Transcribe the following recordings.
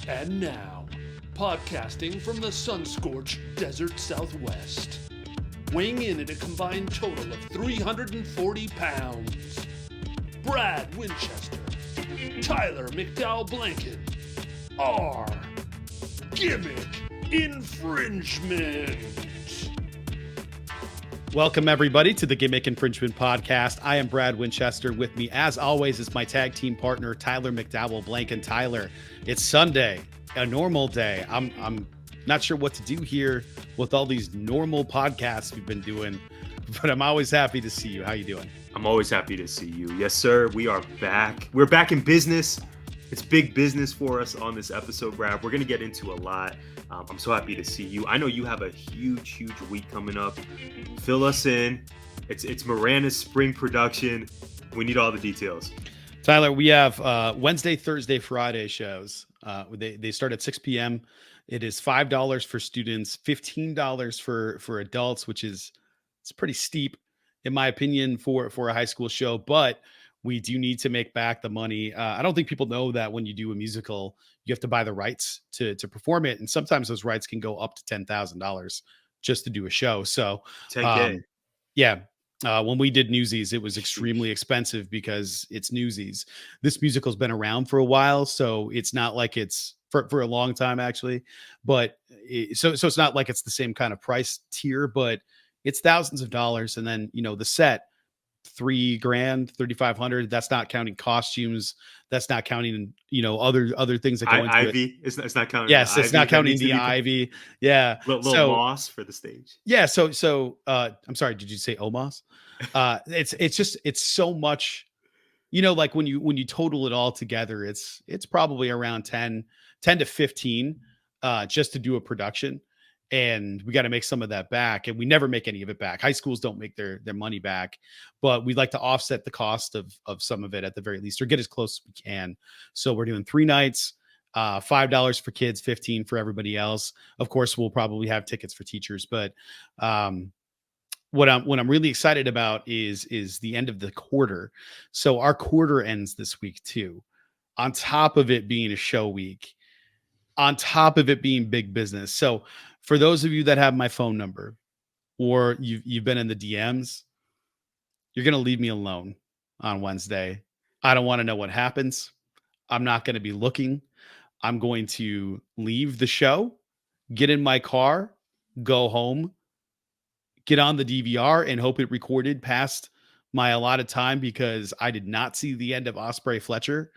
And now, podcasting from the sun-scorched desert Southwest, weighing in at a combined total of 340 pounds, Brad Winchester, Tyler McDowell-Blanken, are Gimmick Infringement. Welcome, everybody, to the Gimmick Infringement Podcast. I am Brad Winchester. With me, as always, is my tag team partner, Tyler McDowell-Blanken. Tyler, it's Sunday, a normal day. I'm not sure what to do here with all these normal podcasts we've been doing, but I'm always happy to see you. How you doing? I'm always happy to see you. Yes, sir. We are back. We're back in business. It's big business for us on this episode, Brad. We're going to get into a lot. I'm so happy to see you. I know you have a huge week coming up. Fill us in. It's Marana's spring production. We need all the details. Tyler, we have Wednesday, Thursday, Friday shows. They start at 6 p.m. It is $5 for students, $15 for adults, which is it's pretty steep, in my opinion, for a high school show. But we do need to make back the money. I don't think people know that when you do a musical, you have to buy the rights to perform it. And sometimes those rights can go up to $10,000 just to do a show. So 10K. Yeah. When we did Newsies, it was extremely expensive because it's Newsies. This musical's been around for a while, so it's not like it's for a long time, actually. But so it's not like it's the same kind of price tier, but it's thousands of dollars. And then, the set, $3,000, $3,500. That's not counting costumes. That's not counting, other things that go into Ivy. it. It's not counting. Yes, it's not counting the ivy. Ivy. Yeah. Little moss for the stage. Yeah. So I'm sorry. Did you say Omos? It's so much, like when you total it all together, it's probably around 10 to 15, just to do a production. And we got to make some of that back. And we never make any of it back. High schools don't make their money back, but we'd like to offset the cost of some of it at the very least, or get as close as we can. So we're doing 3 nights, $5 for kids, $15 for everybody else. Of course, we'll probably have tickets for teachers, but what I'm really excited about is the end of the quarter. So our quarter ends this week too, on top of it being a show week, on top of it being big business. So for those of you that have my phone number, or you've been in the DMs, you're going to leave me alone on Wednesday. I don't want to know what happens. I'm not going to be looking. I'm going to leave the show, get in my car, go home, get on the DVR, and hope it recorded past my allotted time, because I did not see the end of Ospreay Fletcher,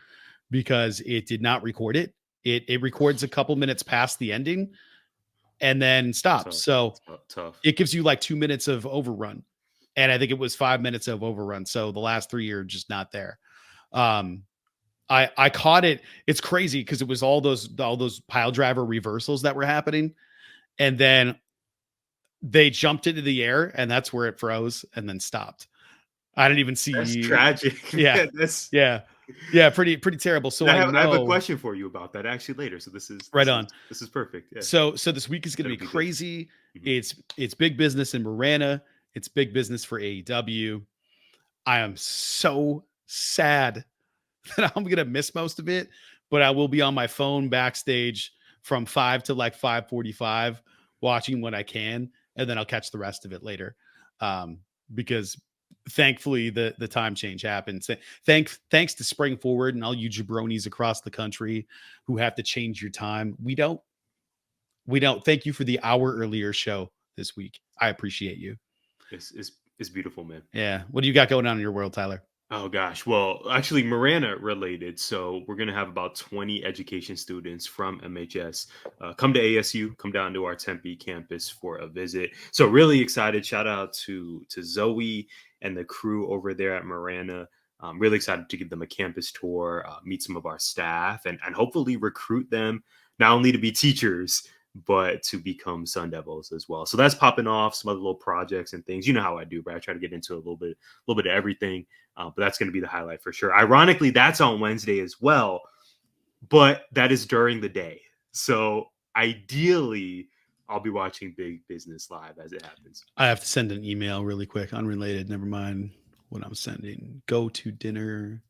because it did not record it. It records a couple minutes past the ending and then stops. Tough. It gives you like 2 minutes of overrun. And I think it was 5 minutes of overrun. So the last 3 are just not there. I caught it. It's crazy because it was all those pile driver reversals that were happening. And then they jumped into the air, and that's where it froze and then stopped. I didn't even see. That's tragic. Yeah. Yeah. Pretty terrible. So I have a question for you about that actually later. So this is perfect. Yeah. So this week is going to be crazy. Mm-hmm. It's big business in Marana. It's big business for AEW. I am so sad that I'm going to miss most of it, but I will be on my phone backstage from 5 to like 5:45 watching what I can. And then I'll catch the rest of it later. Because thankfully the time change happened. So thanks to Spring Forward and all you jabronis across the country who have to change your time. We don't thank you for the hour earlier show this week. I appreciate you. It's beautiful, man. Yeah. What do you got going on in your world, Tyler? Oh gosh. Well, actually Marana related. So we're going to have about 20 education students from MHS come to ASU, come down to our Tempe campus for a visit. So really excited. Shout out to Zoe and the crew over there at Marana. I'm really excited to give them a campus tour, meet some of our staff, and hopefully recruit them not only to be teachers, but to become Sun Devils as well. So that's popping off, some other little projects and things. You know how I do, but I try to get into a little bit of everything. But that's going to be the highlight for sure. Ironically, that's on Wednesday as well, but that is during the day. So ideally, I'll be watching Big Business live as it happens. I have to send an email really quick, unrelated. Never mind what I'm sending. Go to dinner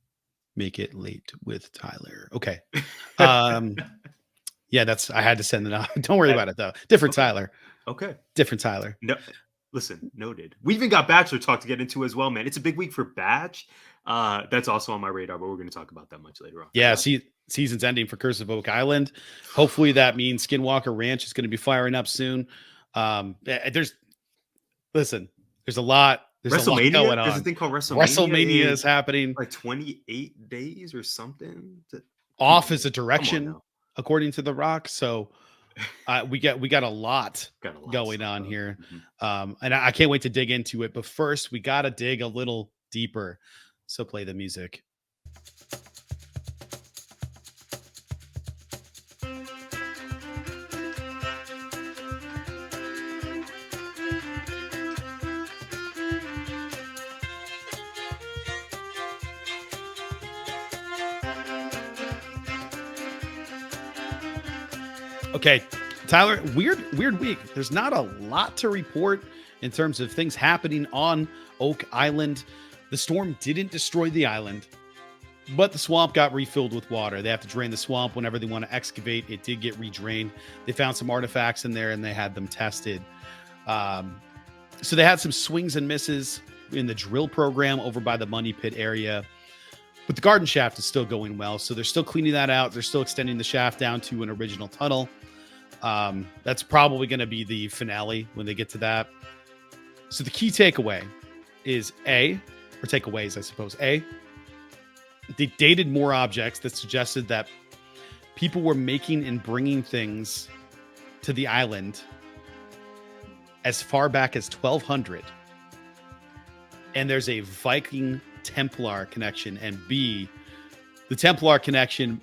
Make it late with Tyler. Okay. Yeah, I had to send it out. Don't worry about it though. Different Okay. Tyler. Okay. Different Tyler. No, listen, noted. We even got Bachelor talk to get into as well, man. It's a big week for Batch. That's also on my radar, but we're going to talk about that much later on. Yeah, season's ending for Curse of Oak Island. Hopefully that means Skinwalker Ranch is going to be firing up soon. There's a lot. There's a lot going on. There's a thing called WrestleMania. WrestleMania is happening. Like 28 days or something. Off is a direction, according to The Rock. So we got a lot going on here. Mm-hmm. And I can't wait to dig into it. But first, we got to dig a little deeper. So play the music. Okay, Tyler, weird week. There's not a lot to report in terms of things happening on Oak Island. The storm didn't destroy the island, but the swamp got refilled with water. They have to drain the swamp whenever they want to excavate. It did get redrained. They found some artifacts in there and they had them tested. So they had some swings and misses in the drill program over by the Money Pit area. But the garden shaft is still going well. So they're still cleaning that out. They're still extending the shaft down to an original tunnel. That's probably going to be the finale when they get to that. So the key takeaway is or takeaways, I suppose. They dated more objects that suggested that people were making and bringing things to the island as far back as 1200. And there's a Viking Templar connection. And B, the Templar connection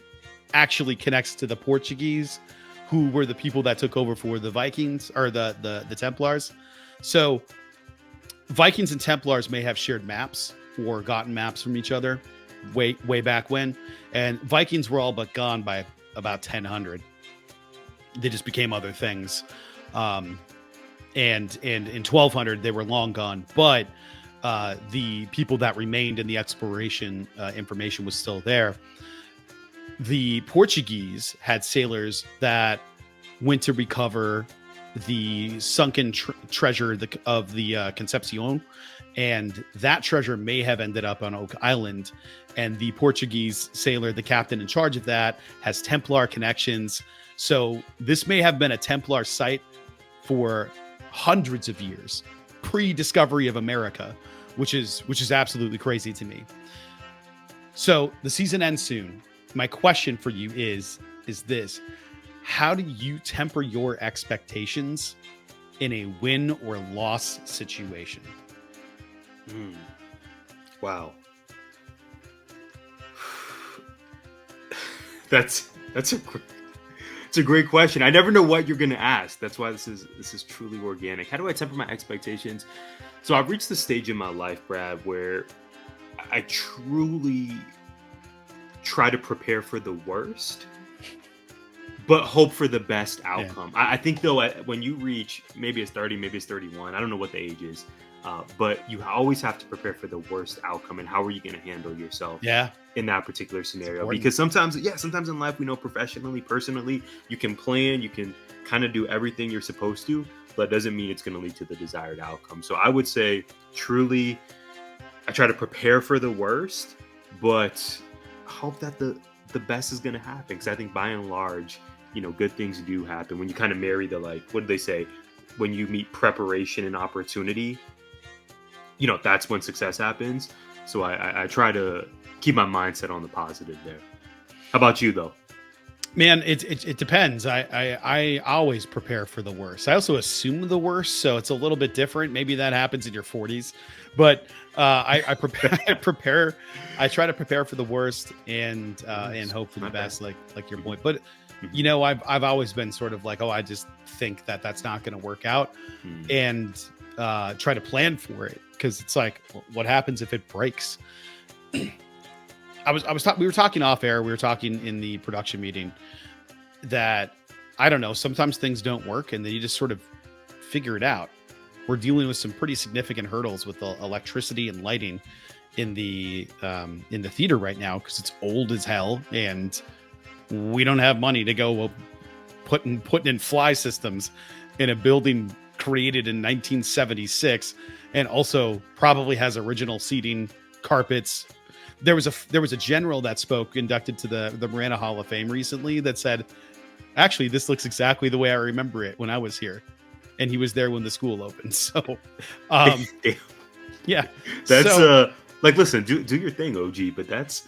actually connects to the Portuguese, who were the people that took over for the Vikings or the Templars. So Vikings and Templars may have shared maps or gotten maps from each other way back when. And Vikings were all but gone by about 1000. They just became other things. And in 1200, they were long gone. But the people that remained in the exploration information was still there. The Portuguese had sailors that went to recover the sunken treasure of the Concepcion, and that treasure may have ended up on Oak Island. And the Portuguese sailor, the captain in charge of that, has Templar connections. So this may have been a Templar site for hundreds of years, pre-discovery of America, which is absolutely crazy to me. So the season ends soon. My question for you is this: how do you temper your expectations in a win or loss situation? Wow. That's a great question. I never know what you're going to ask. That's why this is truly organic. How do I temper my expectations? So I've reached the stage in my life, Brad, where I truly try to prepare for the worst, but hope for the best outcome. Yeah. I think though, when you reach, maybe it's 30, maybe it's 31, I don't know what the age is, but you always have to prepare for the worst outcome. And how are you going to handle yourself in that particular scenario? Because sometimes in life, we know professionally, personally, you can plan, you can kind of do everything you're supposed to, but it doesn't mean it's going to lead to the desired outcome. So I would say truly, I try to prepare for the worst, but hope that the best is going to happen. Because I think by and large, good things do happen when you kind of marry the, like, what do they say? When you meet preparation and opportunity, that's when success happens. So I try to keep my mindset on the positive there. How about you though? Man, it depends. I always prepare for the worst. I also assume the worst, so it's a little bit different. Maybe that happens in your 40s, but I prepare. I try to prepare for the worst and hope for the best, like your point. But I've always been sort of like, I just think that that's not going to work out, and try to plan for it, because it's like, what happens if it breaks? We were talking off air. We were talking in the production meeting that, I don't know, sometimes things don't work and then you just sort of figure it out. We're dealing with some pretty significant hurdles with the electricity and lighting. in the theater right now because it's old as hell, and we don't have money to go putting in fly systems in a building created in 1976, and also probably has original seating, carpets. There was a general that spoke, inducted to the Marana Hall of Fame recently, that said, actually, this looks exactly the way I remember it when I was here. And he was there when the school opened. So, yeah. That's like, listen, do your thing, OG, but that's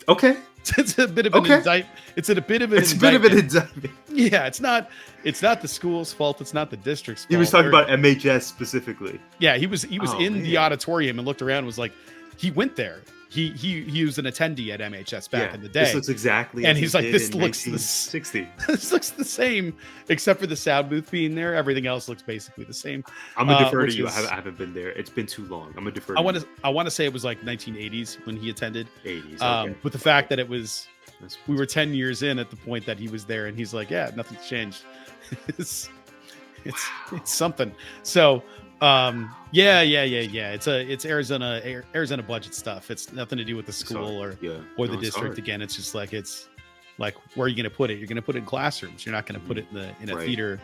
okay. It's a bit of an indictment. It's a bit of an indictment. Yeah, it's not the school's fault. It's not the district's fault. He was talking about MHS specifically. Yeah, he was in the auditorium and looked around and was like, he went there. He was an attendee at MHS back in the day. This looks exactly, and he's like, this looks 60. This looks the same, except for the sound booth being there. Everything else looks basically the same. I'm gonna defer to you. I haven't been there. It's been too long. I'm gonna defer. I want to say it was like 1980s when he attended. 80s. Okay. But the fact that we were 10 years in at the point that he was there, and he's like, yeah, nothing's changed. it's something. So. Yeah. It's Arizona budget stuff. It's nothing to do with the school or the district. Again, it's just like, it's like, where are you going to put it? You're going to put it in classrooms. You're not going to put it in a theater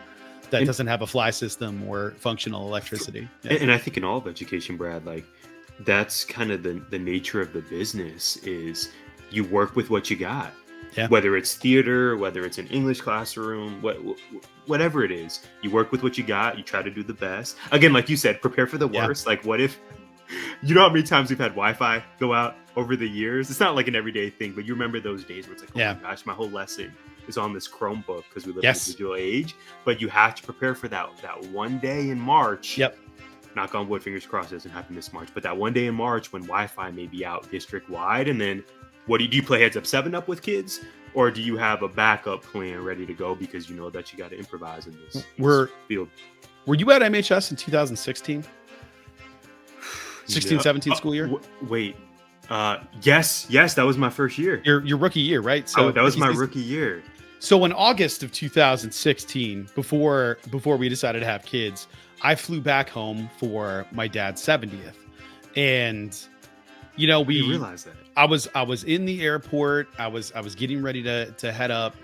that doesn't have a fly system or functional electricity. Yeah. And I think in all of education, Brad, like that's kind of the nature of the business is you work with what you got. Yeah. Whether it's theater, whether it's an English classroom, whatever it is, you work with what you got. You try to do the best. Again, like you said, prepare for the worst. Like, what if, you know how many times we've had Wi-Fi go out over the years? It's not like an everyday thing, but you remember those days where it's like, oh my gosh, my whole lesson is on this Chromebook because we live in the digital age. But you have to prepare for that one day in March. Yep. Knock on wood, fingers crossed, it doesn't happen this March. But that one day in March when Wi-Fi may be out district wide, and then what do you play heads up 7-up with kids, or do you have a backup plan ready to go because you know that you got to improvise in this field? Were you at MHS in 2016? 17 school year? Wait. Yes, that was my first year. Your rookie year, right? So that was my rookie year. So in August of 2016, before we decided to have kids, I flew back home for my dad's 70th, and we realized that. I was in the airport. I was getting ready to head up,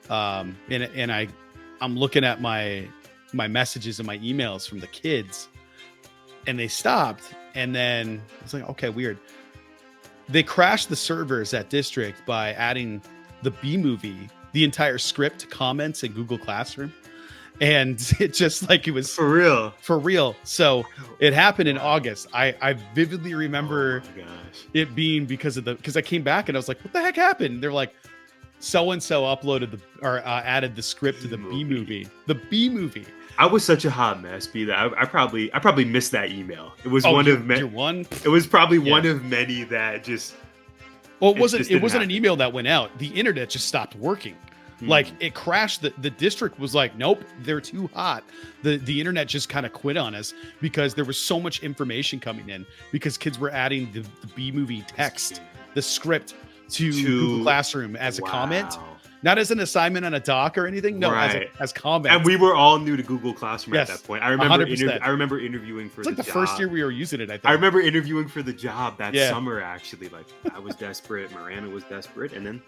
and I'm looking at my messages and my emails from the kids, and they stopped. And then I was like, okay, weird. They crashed the servers at district by adding the B movie, the entire script to comments in Google Classroom. And it just like, it was for real. So it happened in August. I vividly remember it being because I came back and I was like, what the heck happened? They're like, so-and-so uploaded added the script to the B movie. The B movie. I was such a hot mess, B, that I probably missed that email. It was one of many. It was probably one of many that just. Well, it wasn't an email that went out. The internet just stopped working. Like it crashed. The district was like, nope, they're too hot. The internet just kind of quit on us because there was so much information coming in because kids were adding the B movie text, the script to Google Classroom as a comment, not as an assignment on a doc or anything. No, as comments. And we were all new to Google Classroom at that point. I remember 100%. Interviewing for it's like the job. First year we were using it. I think. I remember interviewing for the job that summer. Actually, like I was desperate. Marana was desperate, and then.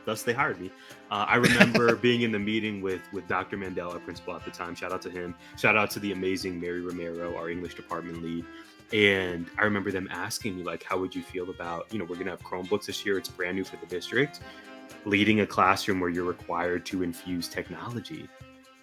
Thus, they hired me. I remember being in the meeting with Dr. Mandel, our principal at the time. Shout out to him. Shout out to the amazing Mary Romero, our English department lead. And I remember them asking me, like, how would you feel about, we're going to have Chromebooks this year. It's brand new for the district. Leading a classroom where you're required to infuse technology.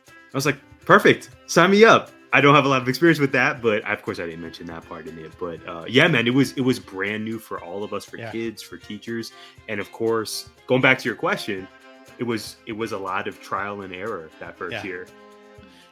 I was like, perfect. Sign me up. I don't have a lot of experience with that, but of course I didn't mention that part in it. But yeah, man, it was brand new for all of us, for kids, for teachers, and of course, going back to your question, it was a lot of trial and error that first year.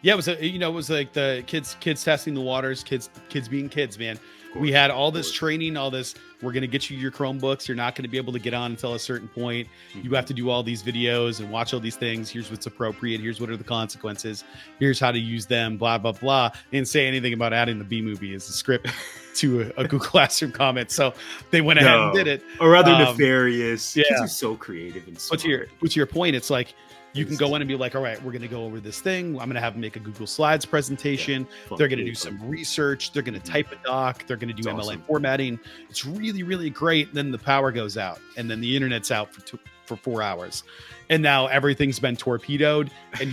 Yeah, it was like the kids testing the waters, kids being kids, man. We had all this training, all this. We're going to get you your Chromebooks. You're not going to be able to get on until a certain point. You have to do all these videos and watch all these things. Here's what's appropriate. Here's what are the consequences. Here's how to use them, blah, blah, blah. Didn't say anything about adding the B movie as a script to a Google Classroom comment. So they went ahead and did it. Or other nefarious. Kids are so creative and smart. But to your point, it's like You can go in and be like, all right, we're going to go over this thing. I'm going to have them make a Google Slides presentation. Fun, They're going to really do fun. some research. They're going to type a doc. They're going to do It's MLA awesome. formatting. It's really, really great. Then the power goes out, and then the internet's out for 4 hours. And now everything's been torpedoed. And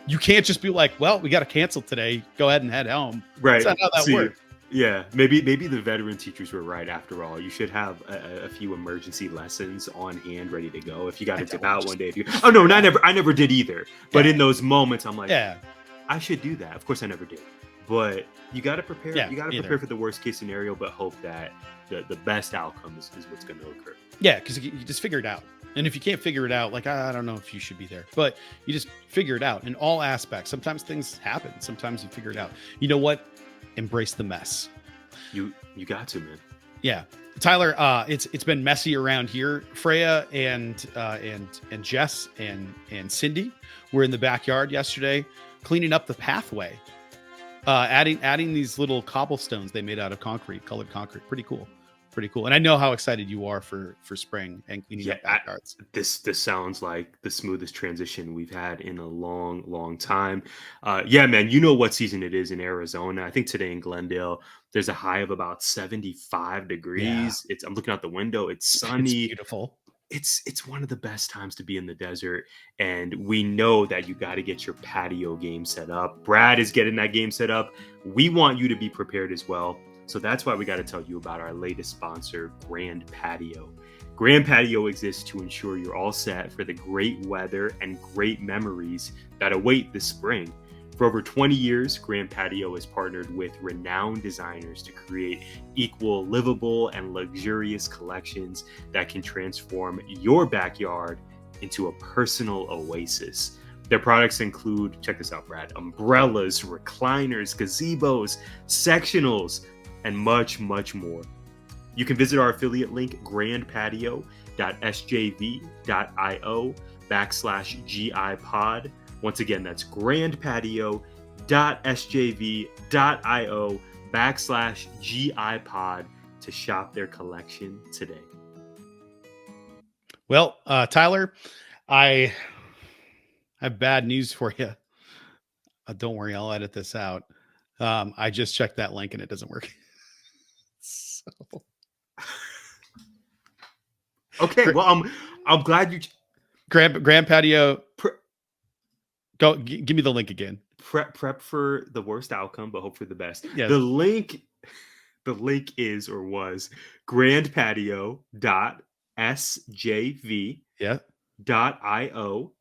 you can't just be like, well, we got to cancel today. Go ahead and head home. Right. That's not how that See, works. Yeah, maybe the veteran teachers were right after all. You should have a few emergency lessons on hand, ready to go. If you got to dip out one day, oh no, I never did either. But in those moments, I'm like, I should do that. Of course, I never did. But you got to prepare. Yeah, you got to prepare for the worst case scenario, but hope that the best outcome is what's going to occur. Yeah, because you just figure it out. And if you can't figure it out, like, I don't know if you should be there, but you just figure it out in all aspects. Sometimes things happen. Sometimes you figure it out. You know what? Embrace the mess. You got to, man. Yeah, Tyler. It's been messy around here. Freya and Jess and Cindy were in the backyard yesterday cleaning up the pathway, adding these little cobblestones they made out of colored concrete. Pretty cool. And I know how excited you are for spring and cleaning up backyards. This sounds like the smoothest transition we've had in a long time. Yeah, man, you know what season it is in Arizona. I think today in Glendale, there's a high of about 75 degrees. Yeah. I'm looking out the window. It's sunny. It's beautiful. It's one of the best times to be in the desert. And we know that you got to get your patio game set up. Brad is getting that game set up. We want you to be prepared as well. So that's why we got to tell you about our latest sponsor, Grand Patio. Grand Patio exists to ensure you're all set for the great weather and great memories that await this spring. For over 20 years, Grand Patio has partnered with renowned designers to create equal, livable, and luxurious collections that can transform your backyard into a personal oasis. Their products include, check this out, Brad, umbrellas, recliners, gazebos, sectionals, and much more. You can visit our affiliate link, grandpatio.sjv.io/GIPod. Once again, that's grandpatio.sjv.io/GIPod to shop their collection today. Well, Tyler, I have bad news for you. Don't worry, I'll edit this out. I just checked that link and it doesn't work. So. Okay, well, I'm glad you. Grand Patio. Go give me the link again. Prep for the worst outcome, but hope for the best. Yes. The link is or was grandpatio.sjv.io/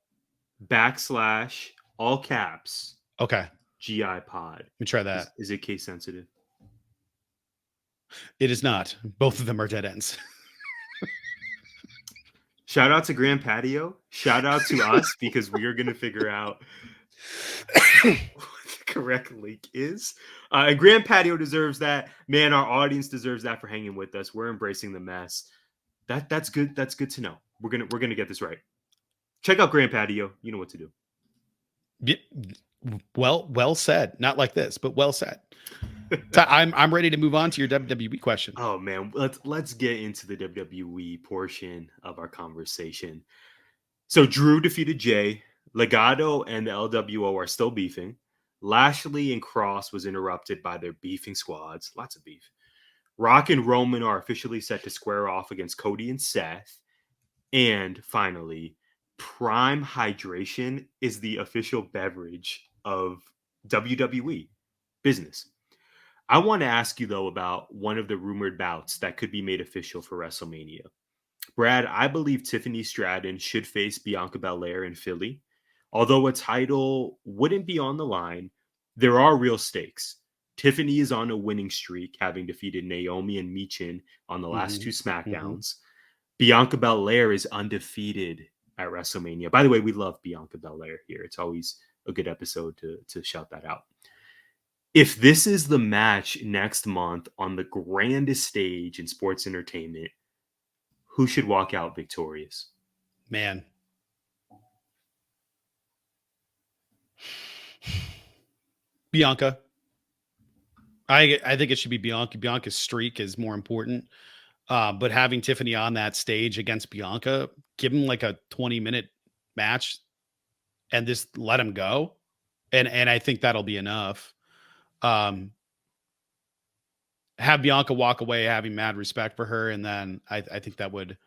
all caps. Okay. GIPod. Let me try that. Is it case sensitive? It is not. Both of them are dead ends. Shout out to Grand Patio. Shout out to us because we are going to figure out what the correct link is. And Grand Patio deserves that. Man, our audience deserves that for hanging with us. We're embracing the mess. That's good. That's good to know. We're gonna get this right. Check out Grand Patio. You know what to do. Well said. Not like this, but well said. I'm ready to move on to your WWE question. Oh man, let's get into the WWE portion of our conversation. So Drew defeated Jay. Legado and the LWO are still beefing. Lashley and Cross was interrupted by their beefing squads. Lots of beef. Rock and Roman are officially set to square off against Cody and Seth. And finally, Prime Hydration is the official beverage of WWE business. I want to ask you, though, about one of the rumored bouts that could be made official for WrestleMania. Brad, I believe Tiffany Stratton should face Bianca Belair in Philly. Although a title wouldn't be on the line, there are real stakes. Tiffany is on a winning streak, having defeated Naomi and Michin on the last two SmackDowns. Bianca Belair is undefeated at WrestleMania. By the way, we love Bianca Belair here. It's always a good episode to shout that out. If this is the match next month on the grandest stage in sports entertainment, who should walk out victorious? Man. Bianca. I think it should be Bianca. Bianca's streak is more important. But having Tiffany on that stage against Bianca, give him like a 20-minute match, and just let him go. And I think that'll be enough. Um, have Bianca walk away having mad respect for her, and then I think that would,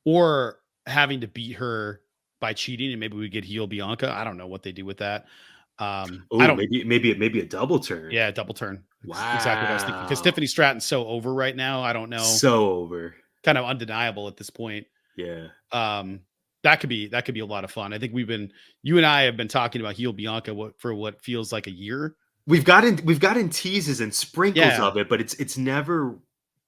or having to beat her by cheating, and maybe we get heel Bianca. I don't know what they do with that. I Oh, don't. maybe a double turn. Yeah, double turn. Exactly what I was thinking. Because Wow. Tiffany Stratton's so over right now. I don't know. So over. Kind of undeniable at this point. Yeah. Um, that could be a lot of fun. I think you and I have been talking about heel Bianca for what feels like a year. We've gotten teases and sprinkles Yeah, of it, but it's never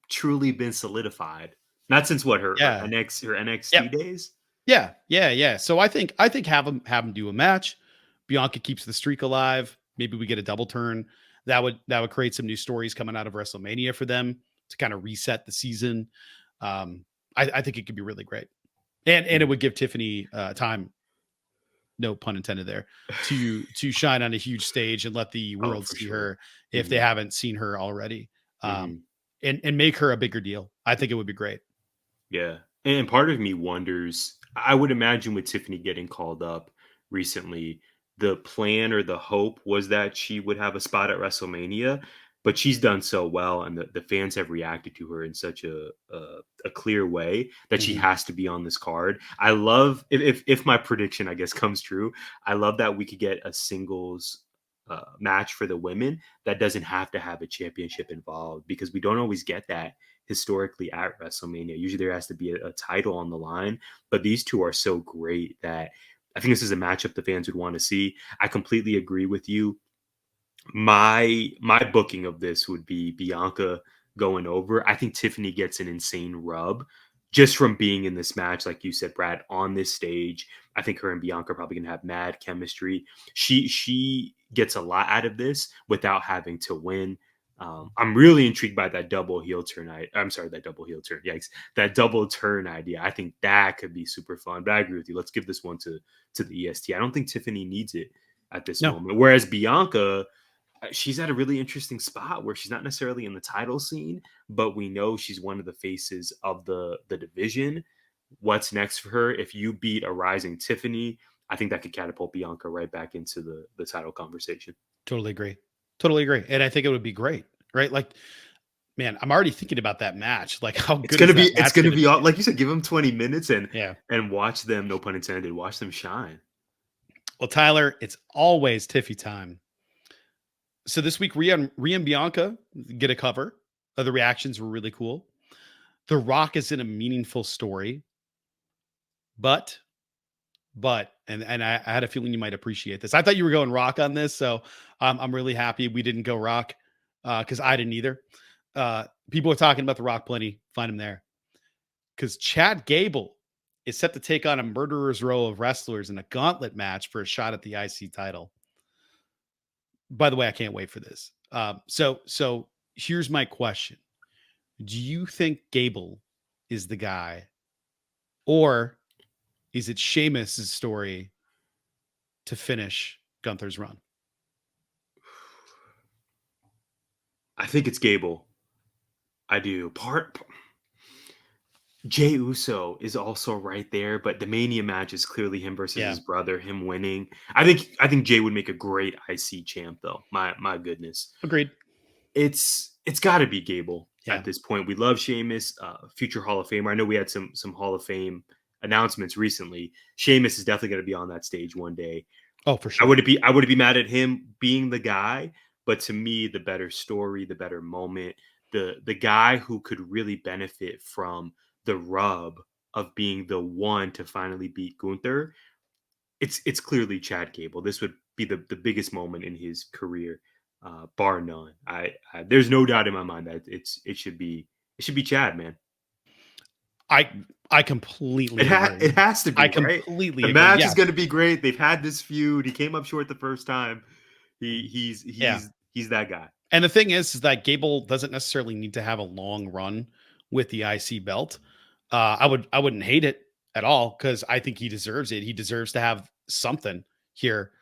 truly been solidified. Not since what her yeah, NXT yep, days. yeah. So I think have them do a match. Bianca keeps the streak alive. Maybe we get a double turn. That would create some new stories coming out of WrestleMania for them to kind of reset the season. Um, I think it could be really great, and it would give Tiffany time, no pun intended there, to shine on a huge stage and let the Oh, world for see sure. her if they hmm haven't seen her already, um, hmm and make her a bigger deal. I think it would be great. Yeah. And part of me wonders, I would imagine with Tiffany getting called up recently, the plan or the hope was that she would have a spot at WrestleMania, but she's done so well and the fans have reacted to her in such a clear way that she Mhm. has to be on this card. I love if my prediction, I guess, comes true, I love that we could get a singles match for the women that doesn't have to have a championship involved because we don't always get that historically at WrestleMania. Usually there has to be a title on the line, but these two are so great that I think this is a matchup the fans would want to see. I completely agree with you. My booking of this would be Bianca going over. I think Tiffany gets an insane rub just from being in this match, like you said, Brad, on this stage. I think her and Bianca are probably gonna have mad chemistry. She gets a lot out of this without having to win. I'm really intrigued by that double heel turn. I'm sorry, that double heel turn. Yikes, that double turn idea. I think that could be super fun. But I agree with you. Let's give this one to the EST. I don't think Tiffany needs it at this No, moment. Whereas Bianca, she's at a really interesting spot where she's not necessarily in the title scene, but we know she's one of the faces of the division. What's next for her? If you beat a rising Tiffany, I think that could catapult Bianca right back into the title conversation. totally agree. Totally agree. And I think it would be great, right? Like, man, I'm already thinking about that match. Like, how It's good is gonna be that it's match gonna going to be all be? like you said. Give them 20 minutes Yeah. and watch them. No pun intended. Watch them shine. Well, Tyler, it's always Tiffy time. So this week, Rhea and Bianca get a cover. The reactions were really cool. The Rock is in a meaningful story, but and I had a feeling you might appreciate this. I thought you were going Rock on this, so I'm really happy we didn't go Rock because I didn't either. People are talking about the Rock plenty. Find him there because Chad Gable is set to take on a murderer's row of wrestlers in a gauntlet match for a shot at the IC title. By the way, I can't wait for this. So here's my question: do you think Gable is the guy, or is it Sheamus's story to finish Gunther's run? I think it's Gable. I do. Part Jey Uso is also right there, but the Mania match is clearly him versus Yeah, his brother, him winning. I think Jey would make a great IC champ though. My goodness. agreed. It's got to be Gable Yeah. at this point. We love Sheamus, future Hall of Famer. I know we had some Hall of Fame announcements recently. Sheamus is definitely going to be on that stage one day. Oh, for I sure. wouldn't be I wouldn't be mad at him being the guy, but to me, the better story, the better moment, the guy who could really benefit from the rub of being the one to finally beat Gunther, it's clearly Chad Gable. This would be the biggest moment in his career, bar none. I there's no doubt in my mind that it should be Chad, man. I I completely agree. It has to I be, right? completely The agree. match Yeah. is going to be great. They've had this feud. He came up short the first time. Yeah. He's that guy. And the thing is that Gable doesn't necessarily need to have a long run with the IC belt. I wouldn't hate it at all because I think he deserves it. He deserves to have something here.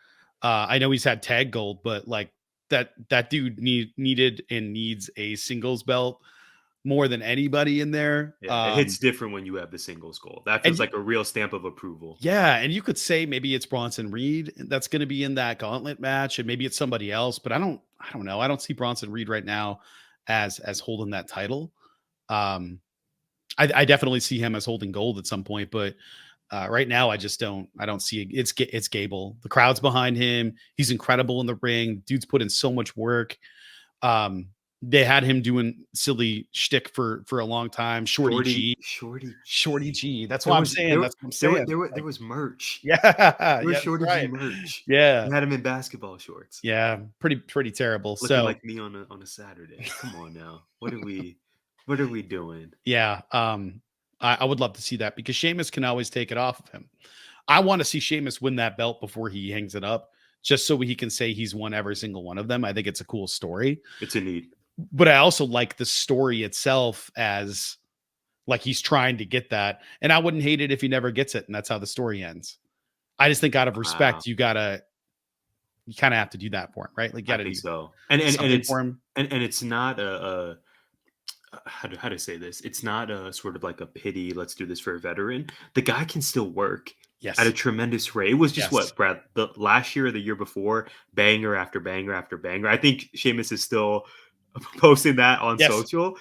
I know he's had tag gold, but like that dude needed and needs a singles belt more than anybody in there. Yeah, it hits different when you have the singles gold. That feels like a real stamp of approval. Yeah, and you could say maybe it's Bronson Reed that's going to be in that gauntlet match, and maybe it's somebody else, but I don't know. I don't see Bronson Reed right now as holding that title. I definitely see him as holding gold at some point, but right now I don't see it. It's Gable. The crowd's behind him. He's incredible in the ring. Dude's put in so much work. They had him doing silly shtick for a long time. Shorty G. That's what I'm saying. That's what I'm saying. There was merch. Yeah. There was Shorty G merch. Yeah. They had him in basketball shorts. Yeah. Pretty terrible. Looking like me on a Saturday. Come on now. What are we doing? Yeah. I would love to see that because Sheamus can always take it off of him. I want to see Sheamus win that belt before he hangs it up, just so he can say he's won every single one of them. I think it's a cool story. It's a need. But I also like the story itself as like he's trying to get that. And I wouldn't hate it if he never gets it. And that's how the story ends. I just think out of respect, you kind of have to do that for him, right? Like, you gotta I think do so. And it's for him. And it's not how to say this? It's not a sort of like a pity. Let's do this for a veteran. The guy can still work. Yes. At a tremendous rate. It was just what, Brad, the last year or the year before, banger after banger after banger. I think Sheamus is still posting that on social.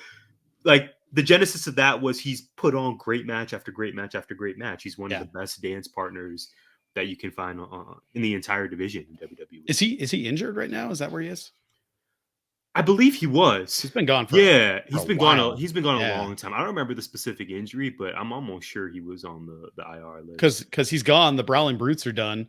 Like, the genesis of that was he's put on great match after great match after great match. He's one of the best dance partners that you can find in the entire division in WWE. Is he injured right now? Is that where he is? I believe he was. He's been gone for he's been while. gone. He's been gone a long time. I don't remember the specific injury, but I'm almost sure he was on the IR list. Because he's gone. The Brawling Brutes are done.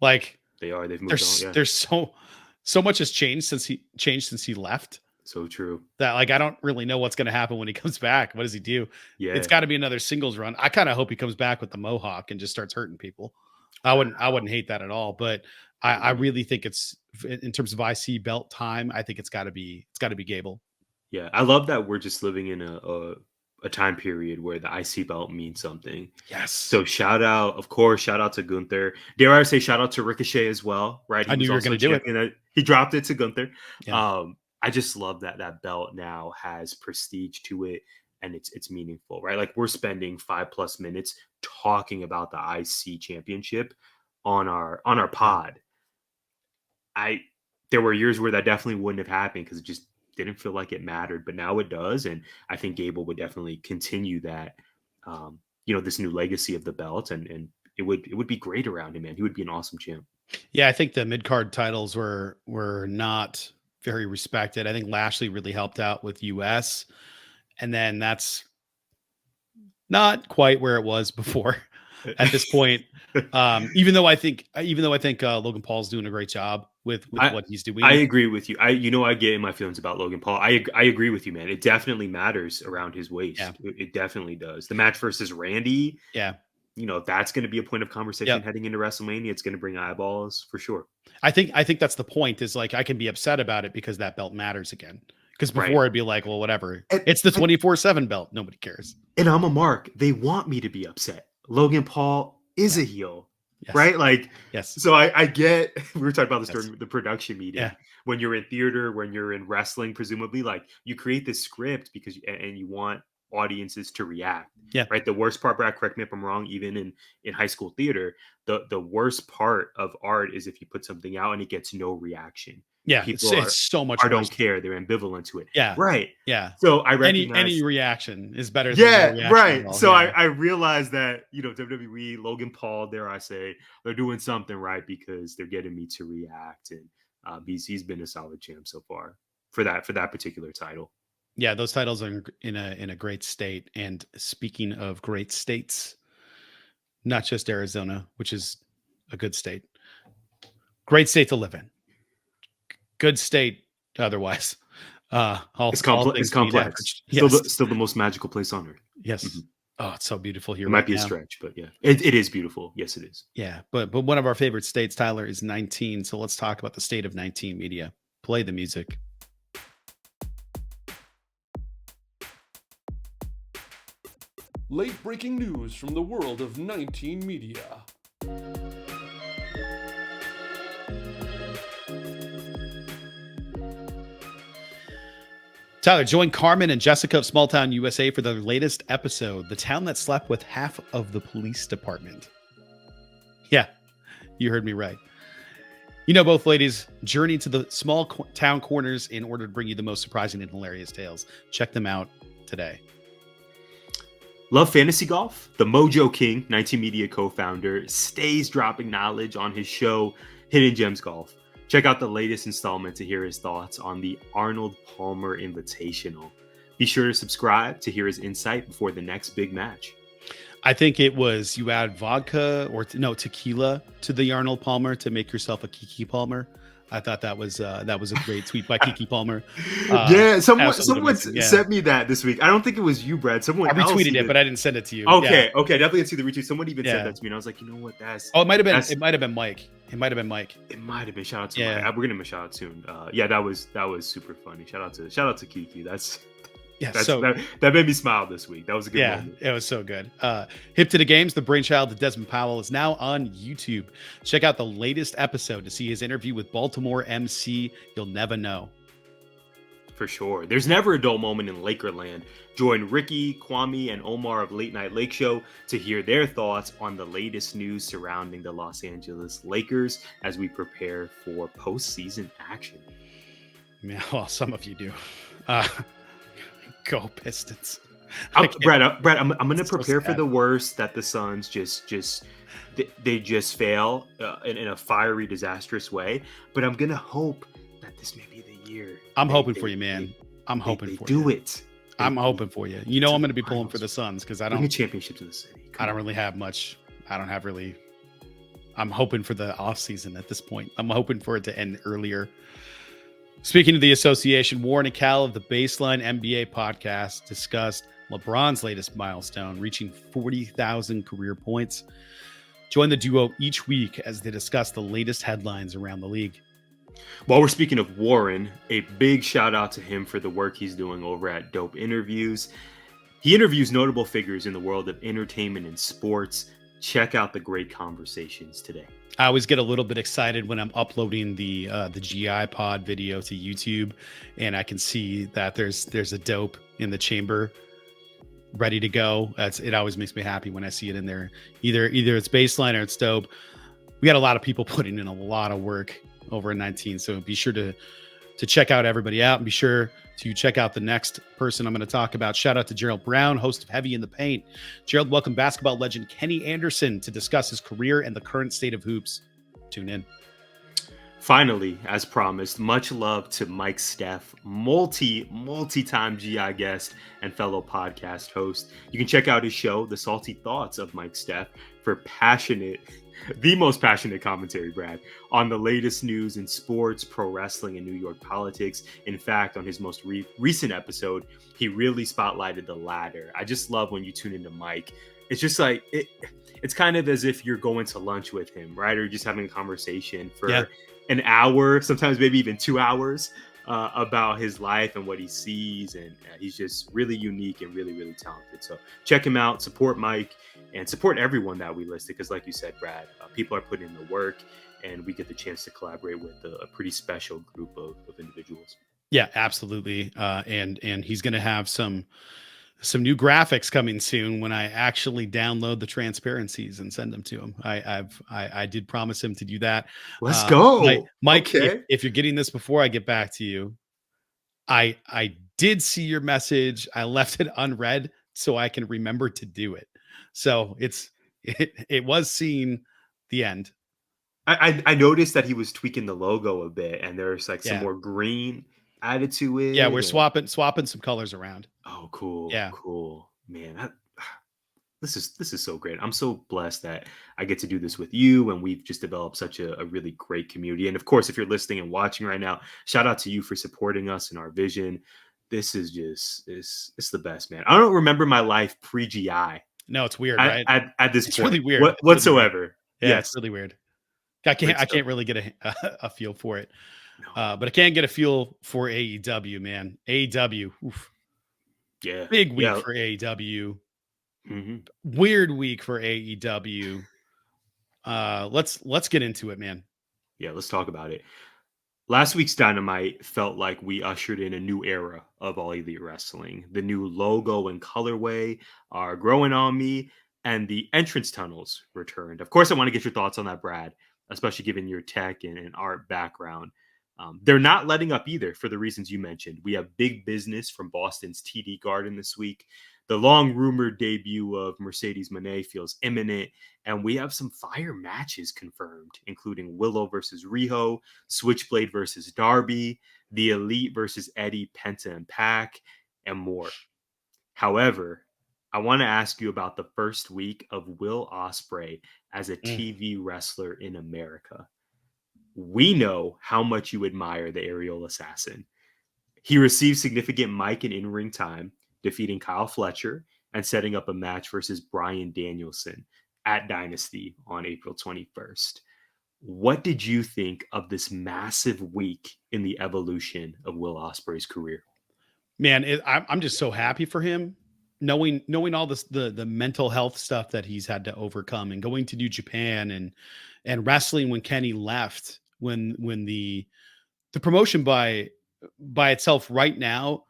Like, they are. They've moved on. Yeah. There's so much has changed since he left. So true. That, like, I don't really know what's going to happen when he comes back. What does he do? Yeah, it's got to be another singles run. I kind of hope he comes back with the mohawk and just starts hurting people. I wouldn't hate that at all. But I really think it's, in terms of IC belt time, I think it's got to be Gable. Yeah, I love that we're just living in a time period where the IC belt means something. Yes. So shout out to Gunther. Dare I say shout out to Ricochet as well, right? I knew you were going to do it. He dropped it to Gunther. Yeah. I just love that belt now has prestige to it, and it's meaningful, right? Like, we're spending 5+ minutes talking about the IC championship on our pod. There were years where that definitely wouldn't have happened because it just didn't feel like it mattered, but now it does. And I think Gable would definitely continue that, this new legacy of the belt, and it would be great around him, man. He would be an awesome champ. Yeah, I think the mid-card titles were not very respected. I think Lashley really helped out with US, and then that's not quite where it was before at this point. Even though I think Logan Paul's doing a great job with what he's doing. I agree with you. I get in my feelings about Logan Paul. I agree with you, man. It definitely matters around his waist. Yeah. It definitely does. The match versus Randy. Yeah. That's going to be a point of conversation heading into WrestleMania. It's going to bring eyeballs for sure. I think that's the point, is like, I can be upset about it because that belt matters again. Because before I'd be like, well, whatever. It's the 24/7 belt. Nobody cares. And I'm a mark. They want me to be upset. Logan Paul is a heel, right? Like, So I get, we were talking about this during the production meeting. Yeah. When you're in theater, when you're in wrestling, presumably, like, you create this script because you want audiences to react. Yeah. Right. The worst part, Brad, correct me if I'm wrong, even in high school theater, the worst part of art is if you put something out and it gets no reaction. Yeah. People it's so much or don't care. They're ambivalent to it. Yeah. Right. Yeah. So I recognize any reaction is better than no reaction right. at all. So I realize that, WWE, Logan Paul, dare I say, they're doing something right because they're getting me to react. And he's been a solid champ so far for that particular title. Yeah, those titles are in a great state. And speaking of great states, not just Arizona, which is a good state, great state to live in, good state otherwise. It's complex. Yes. Still the most magical place on earth. Yes. Mm-hmm. Oh, it's so beautiful here. It might be a stretch, but yeah, it is beautiful. Yes, it is. Yeah, but one of our favorite states, Tyler, is 19. So let's talk about the state of 19 media. Play the music. Late breaking news from the world of 19 media. Tyler, join Carmen and Jessica of Small Town USA for their latest episode, The Town That Slept with Half of the Police Department. Yeah, you heard me right. You know, both ladies journey to the small town corners in order to bring you the most surprising and hilarious tales. Check them out today. Love fantasy golf? The Mojo King, 19 Media co-founder, stays dropping knowledge on his show, Hidden Gems Golf. Check out the latest installment to hear his thoughts on the Arnold Palmer Invitational. Be sure to subscribe to hear his insight before the next big match. I think it was you add vodka or tequila to the Arnold Palmer to make yourself a Kiki Palmer. I thought that was a great tweet by Kiki Palmer. Someone sent me that this week. I don't think it was you, Brad. Someone I retweeted it, but I didn't send it to you. Okay, definitely didn't see the retweet. Someone even said that to me, and I was like, you know what? It might have been Mike. It might have been Mike. It might have been. Shout out to Mike. We're gonna give him a shout out soon. That was super funny. Shout out to Kiki. That made me smile this week. That was a good moment. It was so good. Hip to the Games, the brainchild of Desmond Powell, is now on YouTube. Check out the latest episode to see his interview with Baltimore MC. You'll never know. For sure. There's never a dull moment in Lakerland. Join Ricky, Kwame, and Omar of Late Night Lake Show to hear their thoughts on the latest news surrounding the Los Angeles Lakers as we prepare for postseason action. Yeah, well, some of you do. Go Pistons. Brad, I'm going to prepare for the worst, that the Suns just fail in a fiery, disastrous way. But I'm going to hope that this may be the year. I'm hoping for you, man. I'm hoping for you. Do it. I'm hoping for you. You know I'm going to be pulling for the Suns because I don't. Bring a championship to the city. I don't really have much. I'm hoping for the off season at this point. I'm hoping for it to end earlier. Speaking of the association, Warren and Cal of the Baseline NBA podcast discussed LeBron's latest milestone, reaching 40,000 career points. Join the duo each week as they discuss the latest headlines around the league. While we're speaking of Warren, a big shout out to him for the work he's doing over at Dope Interviews. He interviews notable figures in the world of entertainment and sports. Check out the great conversations today. I always get a little bit excited when I'm uploading the GI pod video to YouTube, and I can see that there's a dope in the chamber ready to go. It always makes me happy when I see it in there. Either it's Baseline or it's dope. We got a lot of people putting in a lot of work over in 19, so be sure to check out everybody out, and be sure to check out the next person I'm going to talk about. Shout out to Gerald Brown, host of Heavy in the Paint. Gerald welcomed basketball legend Kenny Anderson to discuss his career and the current state of hoops. Tune in. Finally, as promised, much love to Mike Steff, multi-time GI guest and fellow podcast host. You can check out his show, The Salty Thoughts of Mike Steff, for the most passionate commentary, Brad, on the latest news in sports, pro wrestling, and New York politics. In fact, on his most recent episode, he really spotlighted the latter. I just love when you tune into Mike. It's just like, it's kind of as if you're going to lunch with him, right? Or just having a conversation for an hour, sometimes maybe even 2 hours, about his life and what he sees. And he's just really unique and really, really talented. So check him out, support Mike, and support everyone that we listed. Because like you said, Brad, people are putting in the work, and we get the chance to collaborate with a pretty special group of individuals. Yeah, absolutely. And he's going to have some new graphics coming soon when I actually download the transparencies and send them to him. I did promise him to do that. Let's go. Mike, okay. If you're getting this before I get back to you, I did see your message. I left it unread so I can remember to do it. So it was seeing the end. I noticed that he was tweaking the logo a bit, and there's like some more green added to it. Yeah, we're swapping some colors around. Oh, cool. Yeah, cool, man. This is so great. I'm so blessed that I get to do this with you, and we've just developed such a really great community. And of course, if you're listening and watching right now, shout out to you for supporting us in our vision. This is just it's the best, man. I don't remember my life pre-GI. No, it's weird, right? At this it's point, really weird. Whatsoever. Really weird. Yeah, it's really weird. I can't really get a feel for it. No. But I can get a feel for AEW, man. AEW. Oof. Yeah. Big week for AEW. Mm-hmm. Weird week for AEW. Let's get into it, man. Yeah, let's talk about it. Last week's Dynamite felt like we ushered in a new era of All Elite Wrestling. The new logo and colorway are growing on me, and the entrance tunnels returned. Of course, I want to get your thoughts on that, Brad, especially given your tech and art background. They're not letting up either for the reasons you mentioned. We have big business from Boston's TD Garden this week. The long rumored debut of Mercedes Moné feels imminent, and we have some fire matches confirmed, including Willow versus Riho, Switchblade versus Darby, The Elite versus Eddie, Penta, and Pac, and more. However, I want to ask you about the first week of Will Ospreay as a TV wrestler in America. We know how much you admire the aerial assassin. He received significant mic and in-ring time, defeating Kyle Fletcher and setting up a match versus Bryan Danielson at Dynasty on April 21st. What did you think of this massive week in the evolution of Will Ospreay's career? Man, I'm just so happy for him, knowing all this the mental health stuff that he's had to overcome, and going to New Japan and wrestling when Kenny left, when the promotion by itself right now,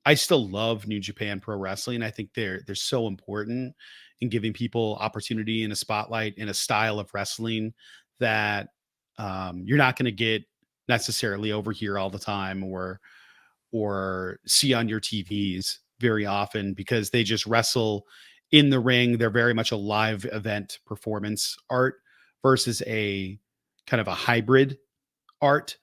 I still love New Japan Pro Wrestling. I think they're so important in giving people opportunity in a spotlight in a style of wrestling that you're not going to get necessarily over here all the time or see on your TVs very often, because they just wrestle in the ring. They're very much a live event performance art versus a kind of a hybrid art.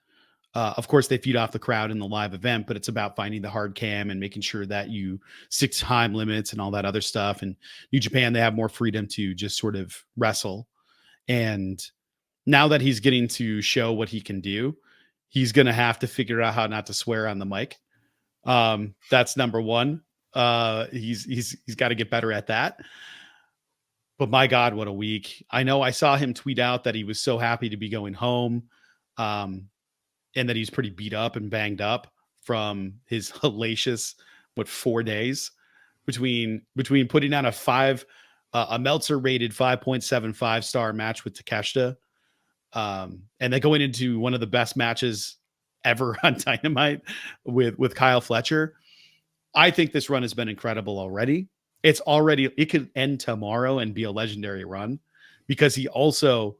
Of course, they feed off the crowd in the live event, but it's about finding the hard cam and making sure that you stick to time limits and all that other stuff. And New Japan, they have more freedom to just sort of wrestle. And now that he's getting to show what he can do, he's going to have to figure out how not to swear on the mic. That's number one. He's got to get better at that. But my God, what a week. I know I saw him tweet out that he was so happy to be going home. And that he's pretty beat up and banged up from his hellacious, 4 days between putting on a Meltzer rated 5.75 star match with Takeshita, and then going into one of the best matches ever on Dynamite with Kyle Fletcher. I think this run has been incredible already. It could end tomorrow and be a legendary run, because he also,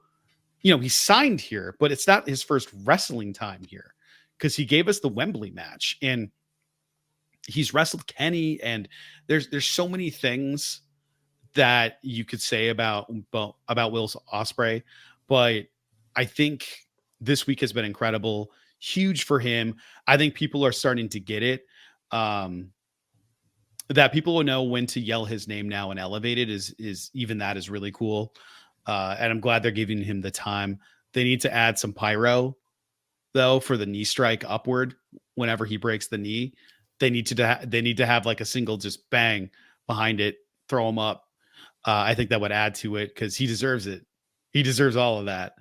he signed here, but it's not his first wrestling time here, because he gave us the Wembley match and he's wrestled Kenny. And there's so many things that you could say about Will Ospreay, but I think this week has been incredible, huge for him. I think people are starting to get it. That people will know when to yell his name now and elevate it is even that is really cool. And I'm glad they're giving him the time. They need to add some pyro, though, for the knee strike upward whenever he breaks the knee. They need to have like a single just bang behind it, throw him up. I think that would add to it, because he deserves it. He deserves all of that.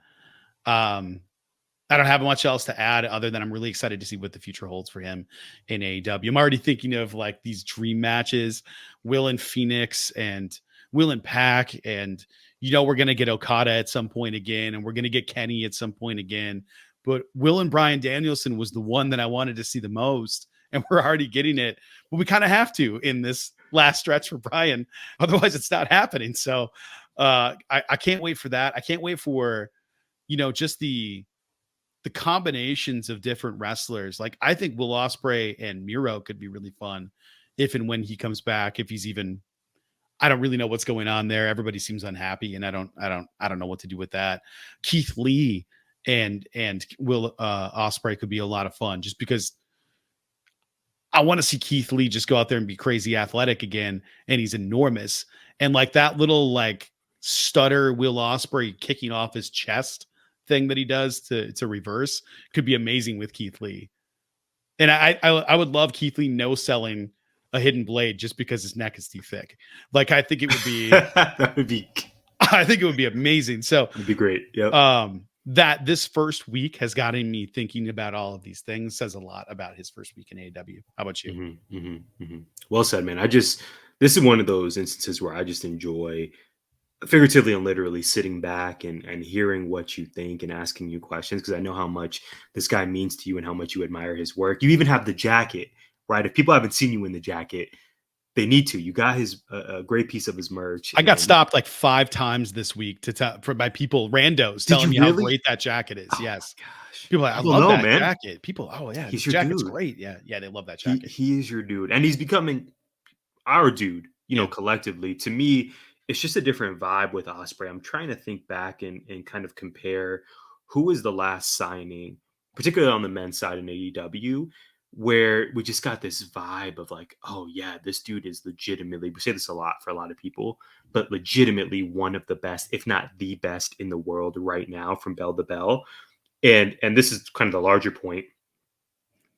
I don't have much else to add other than I'm really excited to see what the future holds for him in AEW. I'm already thinking of like these dream matches, Will and Phoenix and Will and Pac, and we're going to get Okada at some point again, and we're going to get Kenny at some point again. But Will and Bryan Danielson was the one that I wanted to see the most, and we're already getting it. But we kind of have to in this last stretch for Bryan. Otherwise, it's not happening. So I can't wait for that. I can't wait for, just the combinations of different wrestlers. Like, I think Will Ospreay and Miro could be really fun if and when he comes back, if he's even... I don't really know what's going on there. Everybody seems unhappy, and I don't know what to do with that. Keith Lee and Will Ospreay could be a lot of fun, just because I want to see Keith Lee just go out there and be crazy athletic again, and he's enormous. And like that little like stutter Will Ospreay kicking off his chest thing that he does to reverse could be amazing with Keith Lee. And I would love Keith Lee no-selling a hidden blade just because his neck is too thick. Like, I think it would be I think it would be amazing. So it'd be great. Yep. That this first week has gotten me thinking about all of these things says a lot about his first week in AEW. How about you? Mm-hmm, mm-hmm, mm-hmm. Well said, man. This is one of those instances where I just enjoy figuratively and literally sitting back and hearing what you think and asking you questions, because I know how much this guy means to you and how much you admire his work. You even have the jacket, right? If people haven't seen you in the jacket, they need to. You got his a great piece of his merch. I got And stopped like 5 times this week by people, randos, did telling you me how really? great that jacket is. Oh Yes. my gosh. People are like, I People love know, that man. jacket. People, oh yeah, He's this your jacket's dude. great. Yeah, yeah, they love that He jacket. he is your dude. And he's becoming our dude, Yeah. collectively. To me, it's just a different vibe with Osprey. I'm trying to think back and kind of compare who was the last signing, particularly on the men's side in AEW, where we just got this vibe of like, oh yeah, this dude is legitimately, we say this a lot for a lot of people, but legitimately one of the best, if not the best in the world right now from bell to bell. And this is kind of the larger point.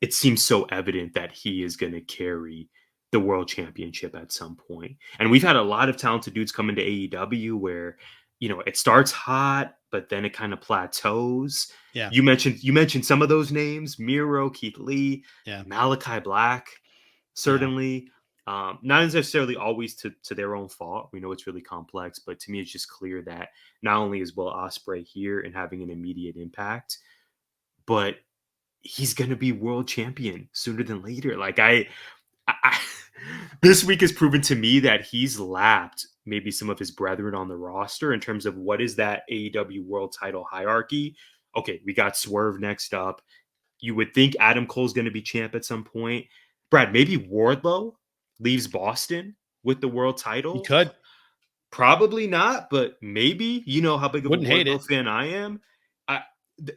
It seems so evident that he is going to carry the world championship at some point. And we've had a lot of talented dudes come into AEW where, it starts hot, but then it kind of plateaus. Yeah. You mentioned some of those names: Miro, Keith Lee, Yeah. Malachi Black, Yeah. certainly. Not necessarily always to their own fault. We know it's really complex, but to me, it's just clear that not only is Will Ospreay here and having an immediate impact, but he's going to be world champion sooner than later. Like I this week has proven to me that he's lapped maybe some of his brethren on the roster in terms of what is that AEW world title hierarchy. Okay, we got Swerve next up. You would think Adam Cole's going to be champ at some point. Brad, maybe Wardlow leaves Boston with the world He title. could. Probably not, but maybe. You know how big of a Wouldn't hate Wardlow it. fan I am. I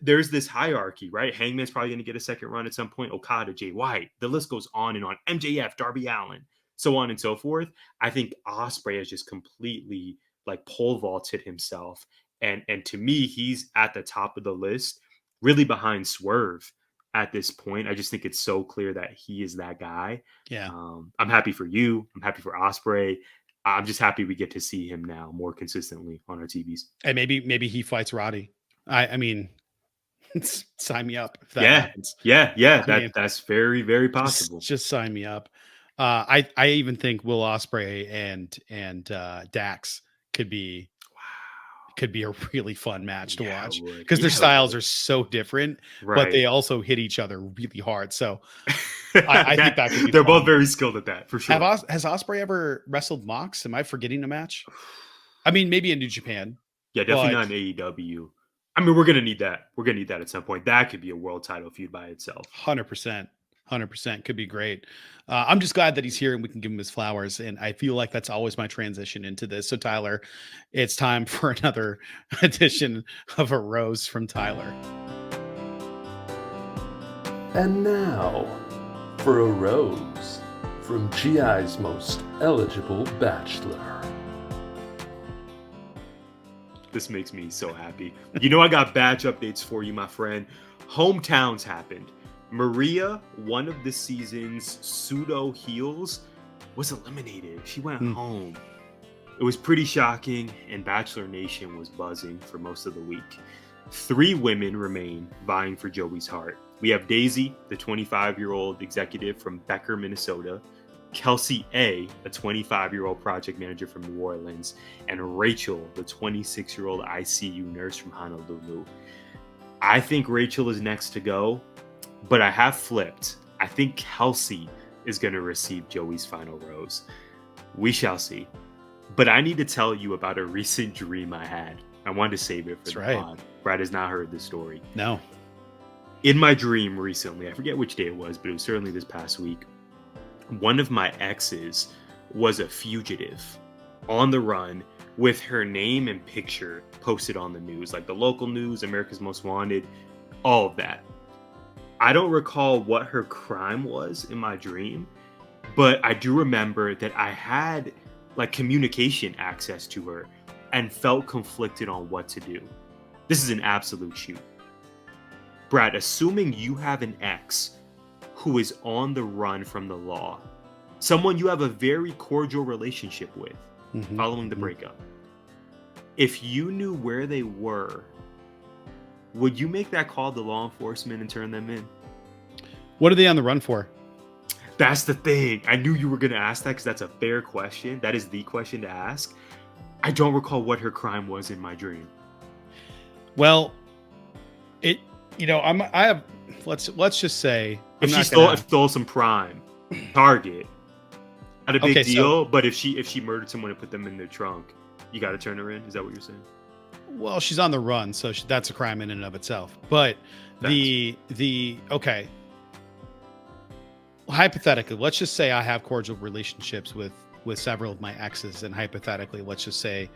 There's this hierarchy, right? Hangman's probably going to get a second run at some point. Okada, Jay White, the list goes on and on. MJF, Darby Allin, so on and so forth. I think Ospreay has just completely like pole vaulted himself, and to me, he's at the top of the list, really behind Swerve at this point. I just think it's so clear that he is that guy. Yeah. I'm happy for you. I'm happy for Ospreay. I'm just happy we get to see him now more consistently on our TVs. And maybe he fights Roddy. I mean, sign me up if that Yeah, happens. yeah. I mean, That's very, very just possible. just sign me up. I even think Will Ospreay and Dax could be a really fun match to Yeah, it watch would. because their Yeah, it styles would. are so different, but Right. they also hit each other really hard. So I think that could be They're both fun. very skilled at that for sure. Has Osprey ever wrestled Mox? Am I forgetting a match? I mean, maybe in New Japan, Yeah, definitely but not in AEW. I mean, we're gonna need that. We're gonna need that at some point. That could be a world title feud by itself. 100%. 100% could be great. I'm just glad that he's here and we can give him his flowers. And I feel like that's always my transition into this. So, Tyler, it's time for another edition of a rose from Tyler. And now, for a rose from GI's most eligible bachelor. This makes me so happy. You know, I got batch updates for you, my friend. Hometowns happened. Maria, one of the season's pseudo heels, was eliminated. She went home. It was pretty shocking, and Bachelor Nation was buzzing for most of the week. 3 women remain vying for Joey's heart. We have Daisy, the 25-year-old executive from Becker, Minnesota, Kelsey A, a 25-year-old project manager from New Orleans, and Rachel, the 26-year-old ICU nurse from Honolulu. I think Rachel is next to go, but I have flipped. I think Kelsey is going to receive Joey's final rose. We shall see. But I need to tell you about a recent dream I had. I wanted to save it for the pod. Brad has not heard this story. No. In my dream recently, I forget which day it was, but it was certainly this past week, one of my exes was a fugitive on the run with her name and picture posted on the news, like the local news, America's Most Wanted, all of that. I don't recall what her crime was in my dream, but I do remember that I had like communication access to her and felt conflicted on what to do. This is an absolute shoot. Brad, assuming you have an ex who is on the run from the law, someone you have a very cordial relationship with following the breakup, if you knew where they were, would you make that call to law enforcement and turn them in? What are they on the run for? That's the thing. I knew you were going to ask that because that's a fair question. That is the question to ask. I don't recall what her crime was in my dream. Well, I have, let's just say, If she stole some prime, Target, not a big deal. But if she murdered someone and put them in their trunk, you got to turn her in. Is that what you're saying? Well, she's on the run, so that's a crime in and of itself. But okay, hypothetically, let's just say I have cordial relationships with several of my exes, and hypothetically, let's just say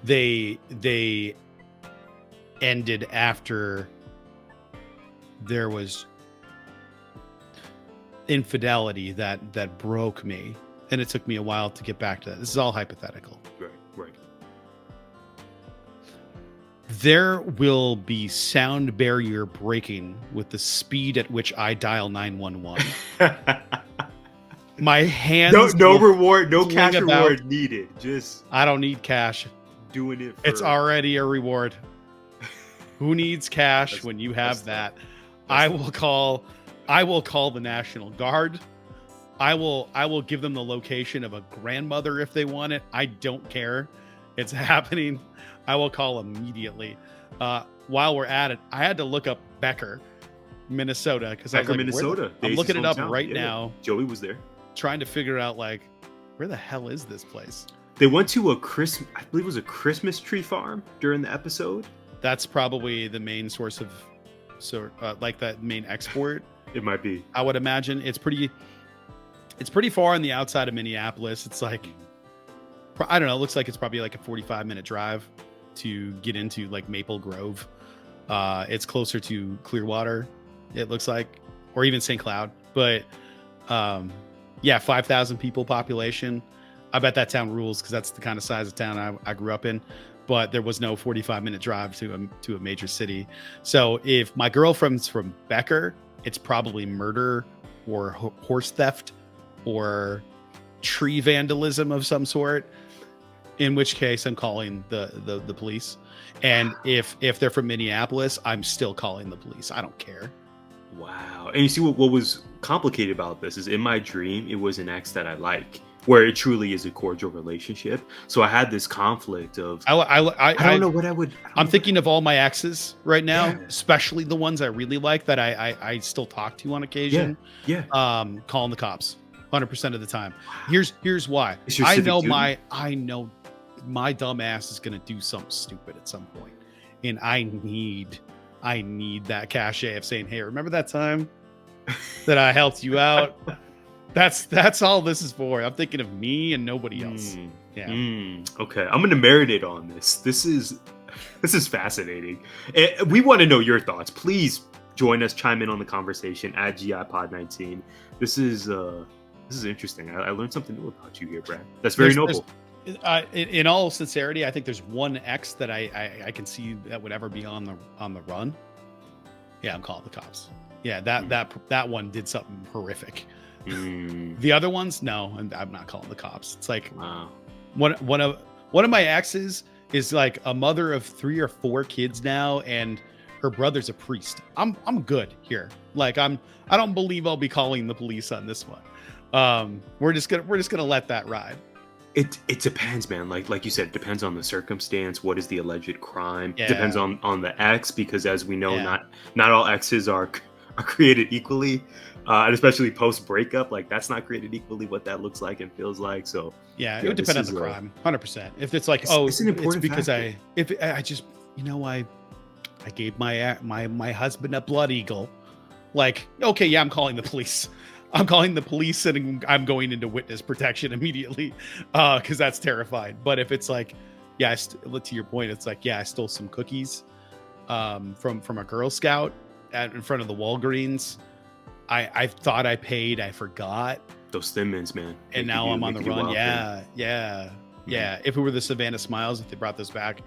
they ended after there was infidelity that broke me, and it took me a while to get back to that. This is all hypothetical. Right. There will be sound barrier breaking with the speed at which I dial 911. My hands no reward, no cash reward needed. Just I don't need cash. Doing it. It's already a reward. Who needs cash when you have that? I will call the National Guard. I will give them the location of a grandmother if they want it. I don't care. It's happening. I will call immediately. While we're at it, I had to look up Becker, Minnesota, because I was like, Minnesota. I'm looking it up right now. Joey was there, trying to figure out where the hell is this place? They went to I believe it was a Christmas tree farm during the episode. That's probably the main source of that main export. It might be. I would imagine it's pretty far on the outside of Minneapolis. It's like, I don't know. It looks like it's probably like a 45-minute drive to get into like Maple Grove. It's closer to Clearwater, it looks like, or even St. Cloud. But 5,000 people population. I bet that town rules because that's the kind of size of town I grew up in. But there was no 45-minute drive to a major city. So if my girlfriend's from Becker, it's probably murder or horse theft or tree vandalism of some sort. In which case, I'm calling the police. And if they're from Minneapolis, I'm still calling the police. I don't care. Wow. And you see what was complicated about this is in my dream, it was an ex that I like, where it truly is a cordial relationship. So I had this conflict of I don't know what I would. I'm thinking of all my exes right now, especially the ones I really like that I still talk to on occasion. Yeah. Calling the cops 100% of the time. Here's why. I know my dumb ass is gonna do something stupid at some point, and I need that cachet of saying, hey, remember that time that I helped you out? That's all this is for. I'm thinking of me and nobody else. Okay, I'm gonna marinate on this. This is fascinating. We want to know your thoughts. Please join us, chime in on the conversation at GIPod19. This is interesting. I learned something new about you here, Brad. That's very noble. In all sincerity, I think there's one ex that I can see that would ever be on the run. Yeah, I'm calling the cops. Yeah, that one did something horrific. The other ones, no, I'm not calling the cops. It's like, wow. One of my exes is like a mother of 3 or 4 kids now, and her brother's a priest. I'm good here. Like I don't believe I'll be calling the police on this one. We're just gonna let that ride. It depends, man. Like you said, it depends on the circumstance. What is the alleged crime? Yeah. It depends on the ex, because as we know, not all exes are created equally. And especially post breakup, like that's not created equally what that looks like and feels like. So it would depend on the crime, 100%. If it's like, it's an important because factor. I gave my husband a blood eagle. Like, okay, yeah, I'm calling the police. I'm calling the police and I'm going into witness protection immediately because that's terrifying. But if it's like, to your point, it's like, I stole some cookies from a Girl Scout in front of the Walgreens. I thought I paid. I forgot. Those Thin Mints, man. And now I'm on the run. Yeah. If it were the Savannah Smiles, if they brought those back,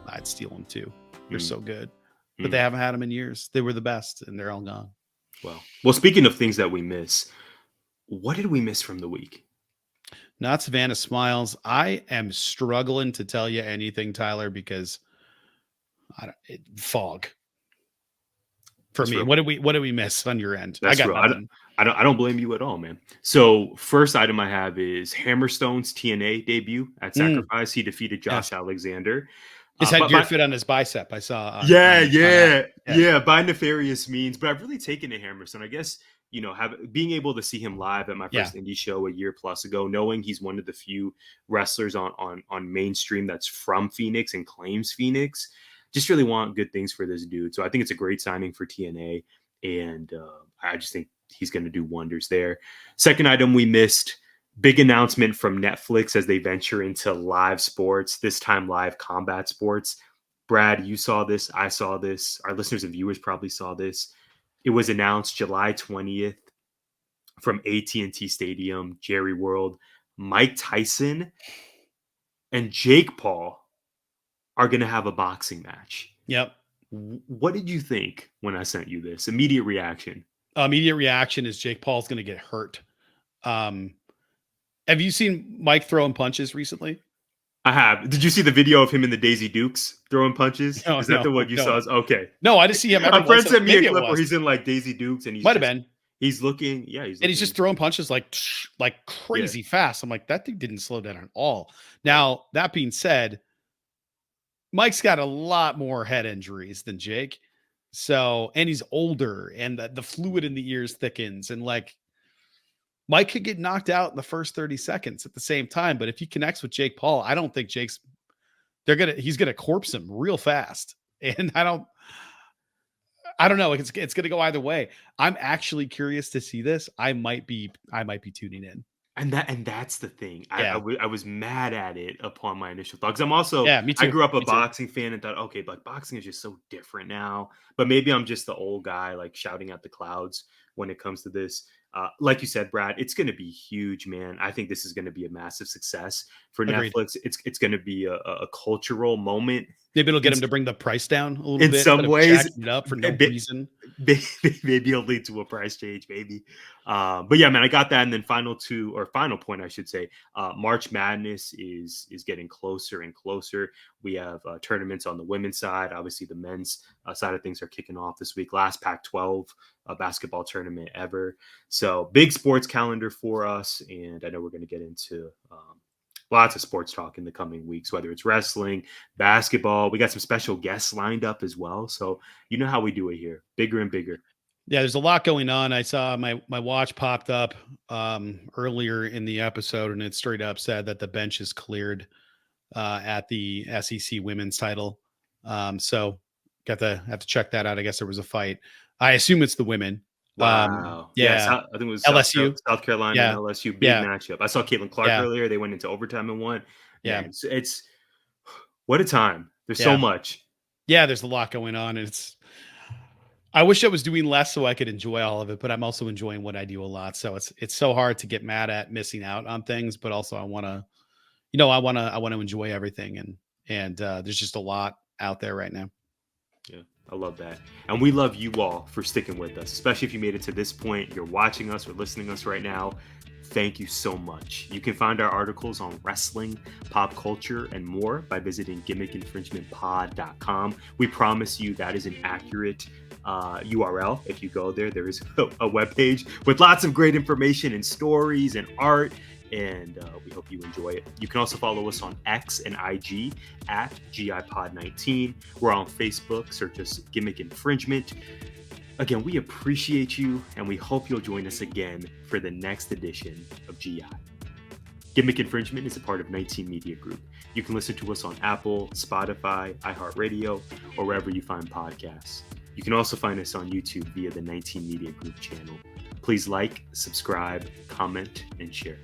I'd steal them too. They're so good. But they haven't had them in years. They were the best, and they're all gone. Well, speaking of things that we miss, what did we miss from the week? Not Savannah Smiles. I am struggling to tell you anything, Tyler, because fog. for me. What did we miss on your end? That's I got real. nothing. I don't blame you at all, man. So first item I have is Hammerstone's TNA debut at Sacrifice. He defeated Josh Alexander. His headgear fit on his bicep. I saw. By nefarious means. But I've really taken to Hammerstone. I guess, being able to see him live at my first indie show a year plus ago, knowing he's one of the few wrestlers on mainstream that's from Phoenix and claims Phoenix, just really want good things for this dude. So I think it's a great signing for TNA, and I just think he's going to do wonders there. Second item we missed, big announcement from Netflix as they venture into live sports, this time live combat sports. Brad, you saw this. I saw this. Our listeners and viewers probably saw this. It was announced July 20th from AT&T Stadium, Jerry World. Mike Tyson and Jake Paul are going to have a boxing match. Yep. What did you think when I sent you this? Immediate reaction. Immediate reaction is Jake Paul's going to get hurt. Have you seen Mike throwing punches recently? I have. Did you see the video of him in the Daisy Dukes throwing punches? Is that the one you saw? Okay. No, I just see him. A friend sent me a clip where he's in like Daisy Dukes and might have been. He's looking. He's just throwing punches like crazy fast. I'm like, that thing didn't slow down at all. Now, that being said, Mike's got a lot more head injuries than Jake. So, and he's older and the fluid in the ears thickens, and like Mike could get knocked out in the first 30 seconds at the same time. But if he connects with Jake Paul, I don't think he's going to corpse him real fast. And I don't know. It's going to go either way. I'm actually curious to see this. I might be tuning in. And that's the thing. I was mad at it upon my initial thought. Because I'm also, me too. I grew up a boxing fan and thought, okay, but boxing is just so different now. But maybe I'm just the old guy, like shouting at the clouds when it comes to this. Like you said, Brad, it's going to be huge, man. I think this is going to be a massive success for Agreed. Netflix. It's going to be a cultural moment. Maybe it'll get him to bring the price down a little bit. In some ways, it up for no reason. Maybe it'll lead to a price change, maybe. But yeah, man, I got that. And then final point, I should say, March Madness is getting closer and closer. We have tournaments on the women's side. Obviously, the men's side of things are kicking off this week. Last Pac-12 basketball tournament ever. So big sports calendar for us. And I know we're going to get into lots of sports talk in the coming weeks, whether it's wrestling, basketball. We got some special guests lined up as well. So you know how we do it here. Bigger and bigger. Yeah, there's a lot going on. I saw my watch popped up earlier in the episode, and it straight up said that the bench is cleared at the SEC women's title. So have to check that out. I guess there was a fight. I assume it's the women. Wow. I think it was LSU, South Carolina, and LSU, big matchup. I saw Caitlin Clark earlier. They went into overtime and won. Yeah, man, it's what a time. There's so much. Yeah, there's a lot going on, and I wish I was doing less so I could enjoy all of it, but I'm also enjoying what I do a lot. So it's so hard to get mad at missing out on things, but also I want to enjoy everything, and there's just a lot out there right now. Yeah, I love that. And we love you all for sticking with us, especially if you made it to this point. You're watching us or listening to us right now. Thank you so much. You can find our articles on wrestling, pop culture, and more by visiting gimmickinfringementpod.com. We promise you that is an accurate URL. If you go there, there is a webpage with lots of great information and stories and art. And we hope you enjoy it. You can also follow us on X and IG at GIPod19. We're on Facebook. Search us Gimmick Infringement. Again, we appreciate you, and we hope you'll join us again for the next edition of GI. Gimmick Infringement is a part of 19 Media Group. You can listen to us on Apple, Spotify, iHeartRadio, or wherever you find podcasts. You can also find us on YouTube via the 19 Media Group channel. Please like, subscribe, comment, and share.